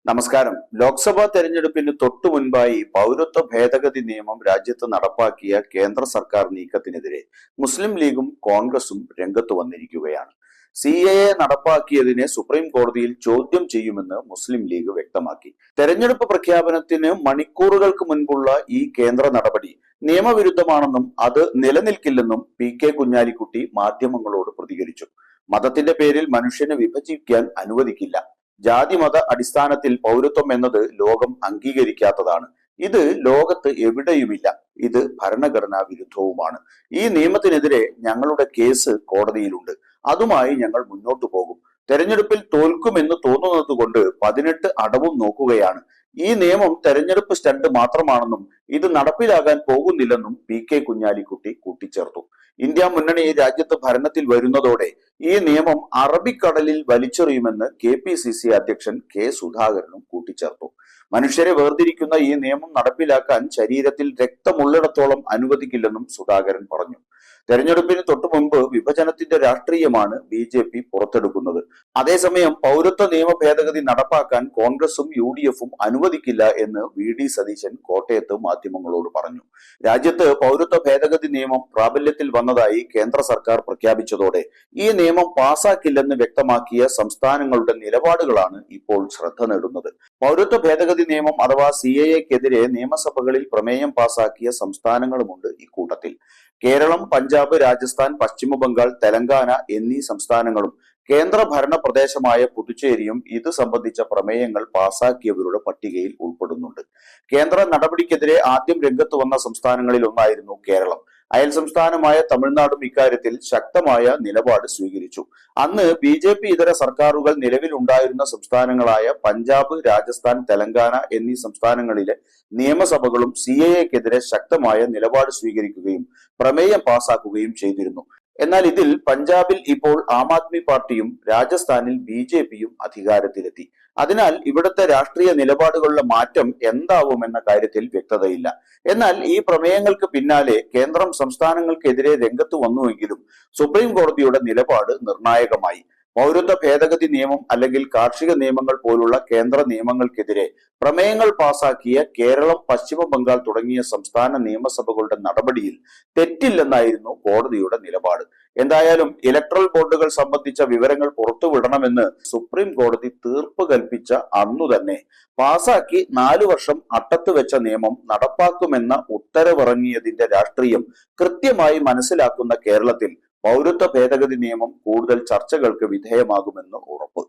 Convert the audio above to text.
നമസ്കാരം. ലോക്സഭാ തെരഞ്ഞെടുപ്പിന് തൊട്ടു മുൻപായി പൗരത്വ ഭേദഗതി നിയമം രാജ്യത്ത് നടപ്പാക്കിയ കേന്ദ്ര സർക്കാർ നീക്കത്തിനെതിരെ മുസ്ലിം ലീഗും കോൺഗ്രസും രംഗത്ത് വന്നിരിക്കുകയാണ്. CAA നടപ്പാക്കിയതിനെ സുപ്രീം കോടതിയിൽ ചോദ്യം ചെയ്യുമെന്ന് മുസ്ലിം ലീഗ് വ്യക്തമാക്കി. തെരഞ്ഞെടുപ്പ് പ്രഖ്യാപനത്തിന് മണിക്കൂറുകൾക്ക് മുൻപുള്ള ഈ കേന്ദ്ര നടപടി നിയമവിരുദ്ധമാണെന്നും അത് നിലനിൽക്കില്ലെന്നും PK കുഞ്ഞാലിക്കുട്ടി മാധ്യമങ്ങളോട് പ്രതികരിച്ചു. മതത്തിന്റെ പേരിൽ മനുഷ്യനെ വിഭജിക്കാൻ അനുവദിക്കില്ല. ജാതിമത അടിസ്ഥാനത്തിൽ പൗരത്വം എന്നത് ലോകം അംഗീകരിക്കാത്തതാണ്. ഇത് ലോകത്ത് എവിടെയുമില്ല. ഇത് ഭരണഘടനാ വിരുദ്ധവുമാണ്. ഈ നിയമത്തിനെതിരെ ഞങ്ങളുടെ കേസ് കോടതിയിലുണ്ട്. അതുമായി ഞങ്ങൾ മുന്നോട്ടു പോകും. തെരഞ്ഞെടുപ്പിൽ തോൽക്കുമെന്ന് തോന്നുന്നത് കൊണ്ട് 18 അടവും നോക്കുകയാണ്. ഈ നിയമം തെരഞ്ഞെടുപ്പ് സ്റ്റണ്ട് മാത്രമാണെന്നും ഇത് നടപ്പിലാകാൻ പോകുന്നില്ലെന്നും PK കുഞ്ഞാലിക്കുട്ടി കൂട്ടിച്ചേർത്തു. ഇന്ത്യ മുന്നണി രാജ്യത്ത് ഭരണത്തിൽ വരുന്നതോടെ ഈ നിയമം അറബിക്കടലിൽ വലിച്ചെറിയുമെന്ന് KPCC അധ്യക്ഷൻ K സുധാകരനും കൂട്ടിച്ചേർത്തു. മനുഷ്യരെ വേർതിരിക്കുന്ന ഈ നിയമം നടപ്പിലാക്കാൻ ശരീരത്തിൽ രക്തമുള്ളിടത്തോളം അനുവദിക്കില്ലെന്നും സുധാകരൻ പറഞ്ഞു. തെരഞ്ഞെടുപ്പിന് തൊട്ടു മുൻപ് വിഭജനത്തിന്റെ രാഷ്ട്രീയമാണ് BJP പുറത്തെടുക്കുന്നത്. അതേസമയം പൗരത്വ നിയമ ഭേദഗതി നടപ്പാക്കാൻ കോൺഗ്രസും UDF-ഉം അനുവദിക്കില്ല എന്ന് VD സതീശൻ കോട്ടയത്ത് മാധ്യമങ്ങളോട് പറഞ്ഞു. രാജ്യത്ത് പൗരത്വ ഭേദഗതി നിയമം പ്രാബല്യത്തിൽ വന്നതായി കേന്ദ്ര സർക്കാർ പ്രഖ്യാപിച്ചതോടെ ഈ നിയമം പാസാക്കില്ലെന്ന് വ്യക്തമാക്കിയ സംസ്ഥാനങ്ങളുടെ നിലപാടുകളാണ് ഇപ്പോൾ ശ്രദ്ധ നേടുന്നത്. പൗരത്വ ഭേദഗതി നിയമം അഥവാ CAA-ക്കെതിരെ നിയമസഭകളിൽ പ്രമേയം പാസാക്കിയ സംസ്ഥാനങ്ങളുമുണ്ട് ഇക്കൂട്ടത്തിൽ. കേരളം, പഞ്ചാബ്, രാജസ്ഥാൻ, പശ്ചിമ ബംഗാൾ, തെലങ്കാന എന്നീ സംസ്ഥാനങ്ങളും കേന്ദ്രഭരണ പ്രദേശമായ പുതുച്ചേരിയും ഇത് സംബന്ധിച്ച പ്രമേയങ്ങൾ പാസാക്കിയവരുടെ പട്ടികയിൽ ഉൾപ്പെടുന്നുണ്ട്. കേന്ദ്ര നടപടിക്കെതിരെ ആദ്യം രംഗത്ത് വന്ന സംസ്ഥാനങ്ങളിൽ ഒന്നായിരുന്നു കേരളം. അയൽ സംസ്ഥാനമായ തമിഴ്നാടും ഇക്കാര്യത്തിൽ ശക്തമായ നിലപാട് സ്വീകരിച്ചു. അന്ന് BJP ഇതര സർക്കാരുകൾ നിലവിലുണ്ടായിരുന്ന സംസ്ഥാനങ്ങളായ പഞ്ചാബ്, രാജസ്ഥാൻ, തെലങ്കാന എന്നീ സംസ്ഥാനങ്ങളിലെ നിയമസഭകളും CAA-ക്കെതിരെ ശക്തമായ നിലപാട് സ്വീകരിക്കുകയും പ്രമേയം പാസാക്കുകയും ചെയ്തിരുന്നു. എന്നാൽ ഇതിൽ പഞ്ചാബിൽ ഇപ്പോൾ ആം ആദ്മി പാർട്ടിയും രാജസ്ഥാനിൽ BJP-യും അധികാരത്തിലെത്തി. അതിനാൽ ഇവിടുത്തെ രാഷ്ട്രീയ നിലപാടുകളുടെ മാറ്റം എന്താവുമെന്ന കാര്യത്തിൽ വ്യക്തതയില്ല. എന്നാൽ ഈ പ്രമേയങ്ങൾക്ക് പിന്നാലെ കേന്ദ്രം സംസ്ഥാനങ്ങൾക്കെതിരെ രംഗത്ത് വന്നുവെങ്കിലും സുപ്രീം കോടതിയുടെ നിലപാട് നിർണായകമായി. പൗരത്വ ഭേദഗതി നിയമം അല്ലെങ്കിൽ കാർഷിക നിയമങ്ങൾ പോലുള്ള കേന്ദ്ര നിയമങ്ങൾക്കെതിരെ പ്രമേയങ്ങൾ പാസാക്കിയ കേരളം, പശ്ചിമ ബംഗാൾ തുടങ്ങിയ സംസ്ഥാന നിയമസഭകളുടെ നടപടിയിൽ തെറ്റില്ലെന്നായിരുന്നു കോടതിയുടെ നിലപാട്. എന്തായാലും ഇലക്ട്രൽ ബോണ്ടുകൾ സംബന്ധിച്ച വിവരങ്ങൾ പുറത്തുവിടണമെന്ന് സുപ്രീം കോടതി തീർപ്പ് കൽപ്പിച്ച അന്നു തന്നെ പാസാക്കി 4 വർഷം അട്ടത്ത് വെച്ച നിയമം നടപ്പാക്കുമെന്ന ഉത്തരവിറങ്ങിയതിന്റെ രാഷ്ട്രീയം കൃത്യമായി മനസ്സിലാക്കുന്ന കേരളത്തിൽ പൗരത്വ ഭേദഗതി നിയമം കൂടുതൽ ചർച്ചകൾക്ക് വിധേയമാകുമെന്ന് ഉറപ്പ്.